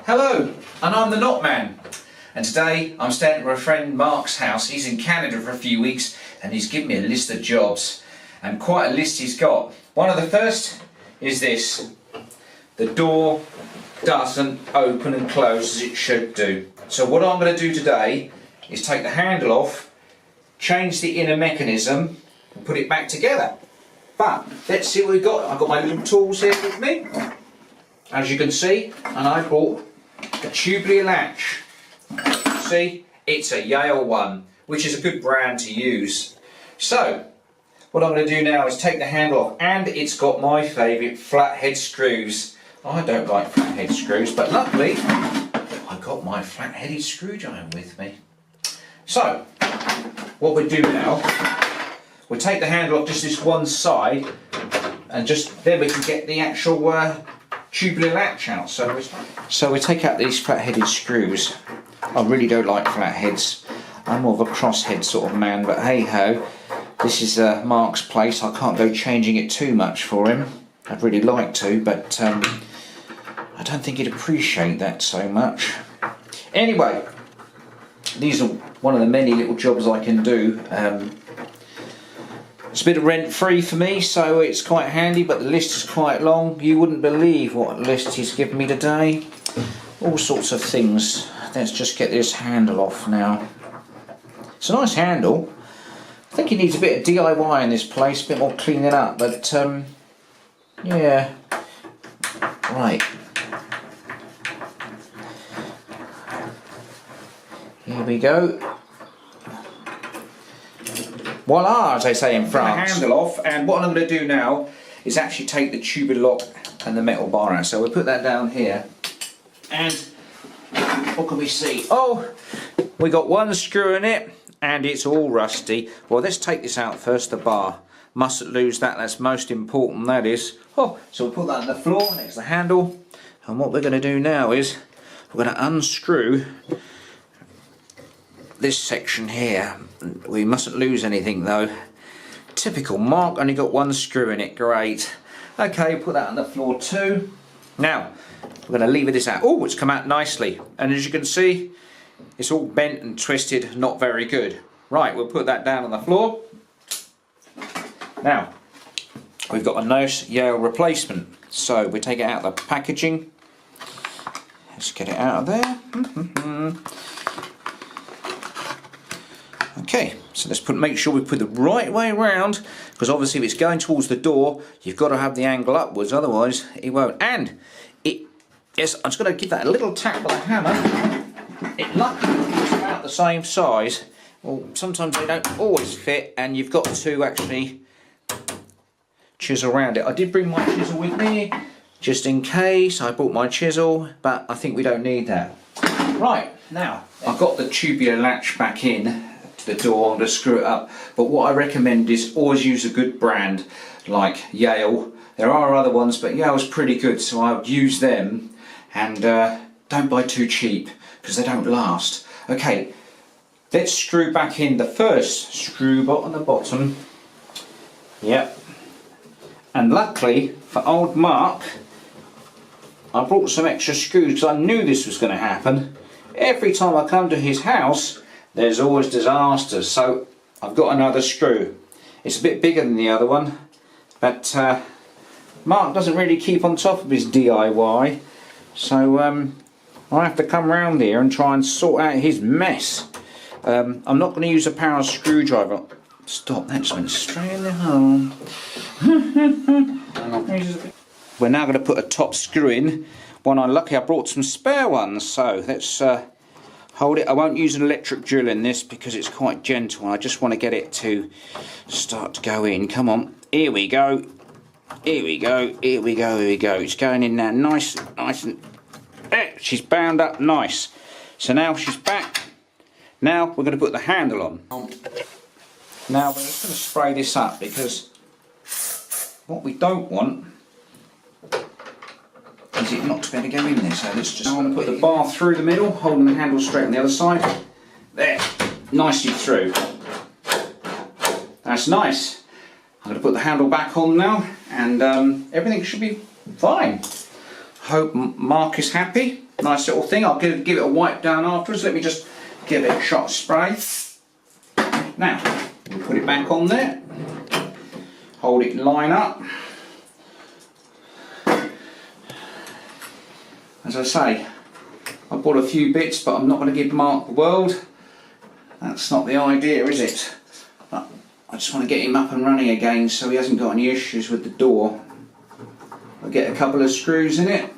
Hello, and I'm the Knot Man. And today I'm staying at my friend Mark's house. He's in Canada for a few weeks and he's given me a list of jobs. And quite a list he's got. One of the first is this. The door doesn't open and close as it should do. So what I'm going to do today is take the handle off, change the inner mechanism and put it back together. But let's see what we've got. I've got my little tools here with me, as you can see, and I bought a tubular latch. See, it's a Yale one, which is a good brand to use. So what I'm going to do now is take the handle off, and it's got my favourite flathead screws. I don't like flathead screws, but luckily I got my flat-headed screwdriver with me. So what we do now, we'll take the handle off just this one side, and just then we can get the actual tubular latch out. So we take out these flat-headed screws. I really don't like flatheads. I'm more of a cross-head sort of man, but hey ho, this is Mark's place. I can't go changing it too much for him. I'd really like to, but I don't think he'd appreciate that so much. Anyway, these are one of the many little jobs I can do. It's a bit of rent-free for me, so it's quite handy, but the list is quite long. You wouldn't believe what list he's given me today. All sorts of things. Let's just get this handle off now. It's a nice handle. I think it needs a bit of DIY in this place, a bit more cleaning up, but yeah. Right. Here we go. Voila, as they say in France. The handle off, and what I'm going to do now is actually take the tubular lock and the metal bar out. So we'll put that down here, and what can we see? Oh, we got one screw in it, and it's all rusty. Well, let's take this out first. The bar, mustn't lose that. That's most important. That is. Oh, so we'll put that on the floor next to the handle, and what we're going to do now is we're going to unscrew this section here. We mustn't lose anything though. Typical Mark, only got one screw in it. Great. Okay, put that on the floor too. Now we're going to lever this out. Oh, it's come out nicely, and as you can see, it's all bent and twisted, not very good. Right, we'll put that down on the floor. Now we've got a nice Yale replacement, so we take it out of the packaging. Let's get it out of there. Okay, so let's make sure we put the right way around, because obviously if it's going towards the door, you've got to have the angle upwards, otherwise it won't. And yes, I'm just going to give that a little tap with a hammer. Luckily it's about the same size. Well, sometimes they don't always fit, and you've got to actually chisel around it. I did bring my chisel with me, just in case. I brought my chisel, but I think we don't need that. Right, now I've got the tubular latch back in the door. I'm going to screw it up, but what I recommend is always use a good brand like Yale. There are other ones, but Yale's pretty good, so I would use them, and don't buy too cheap because they don't last. Okay, let's screw back in the first screw on the bottom. Yep, and luckily for old Mark, I brought some extra screws because I knew this was going to happen. Every time I come to his house, there's always disasters, so I've got another screw. It's a bit bigger than the other one, but Mark doesn't really keep on top of his DIY, so I have to come round here and try and sort out his mess. I'm not going to use a power screwdriver. Stop, that just went straight in the hole. We're now going to put a top screw in. Lucky I brought some spare ones, so let's hold it. I won't use an electric drill in this because it's quite gentle. I just want to get it to start to go in. Come on, here we go. Here we go. Here we go. Here we go. It's going in now, nice and. She's bound up nice. So now she's back. Now we're going to put the handle on. Now we're just going to spray this up, because what we don't want is it not going to go in there. So let's just. I'm going to put the bar through the middle, holding the handle straight on the other side. There, nicely through. That's nice. I'm going to put the handle back on now, and everything should be fine. Hope Mark is happy. Nice little thing. I'll give it a wipe down afterwards. Let me just give it a shot of spray. Now, we'll put it back on there. Hold it line up. As I say, I bought a few bits, but I'm not going to give Mark the world. That's not the idea, is it? But I just want to get him up and running again so he hasn't got any issues with the door. I'll get a couple of screws in it.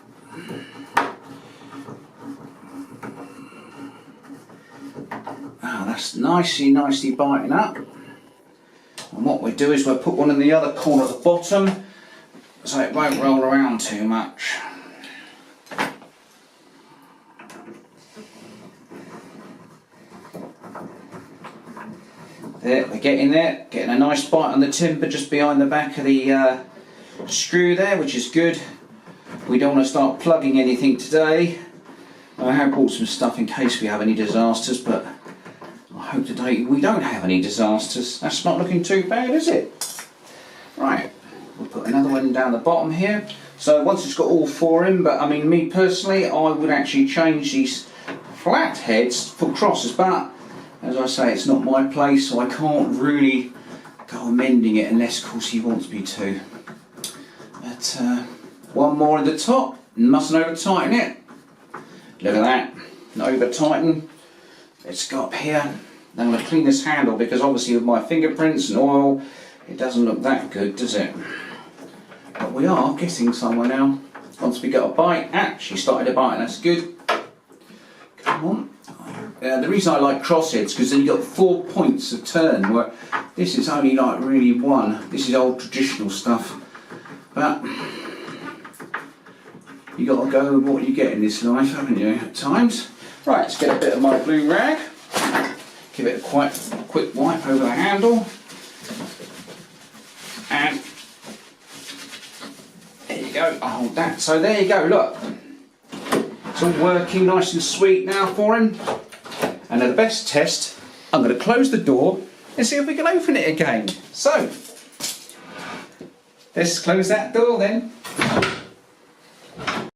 Oh, that's nicely biting up. And what we do is we'll put one in the other corner at the bottom so it won't roll around too much. There, we're getting there, getting a nice bite on the timber just behind the back of the screw there, which is good. We don't want to start plugging anything today. I have bought some stuff in case we have any disasters, but I hope today we don't have any disasters. That's not looking too bad, is it? Right, we'll put another one down the bottom here. So once it's got all four in, but I mean, me personally, I would actually change these flat heads for crosses, but as I say, it's not my place, so I can't really go amending it unless, of course, he wants me to. But one more at the top, mustn't over tighten it. Look at that, not over tighten. Let's go up here. Now I'm going to clean this handle because obviously with my fingerprints and oil, it doesn't look that good, does it? But we are getting somewhere now. Once we get a bite, she started to bite, and that's good. Come on. The reason I like crossheads because then you've got 4 points of turn, where this is only like really one. This is old traditional stuff, but you got to go with what you get in this life, haven't you, at times? Right, let's get a bit of my blue rag, give it a quite quick wipe over the handle, and there you go, I'll hold that. So there you go, look, it's all working nice and sweet now for him. And at the best test, I'm going to close the door and see if we can open it again. So, let's close that door then.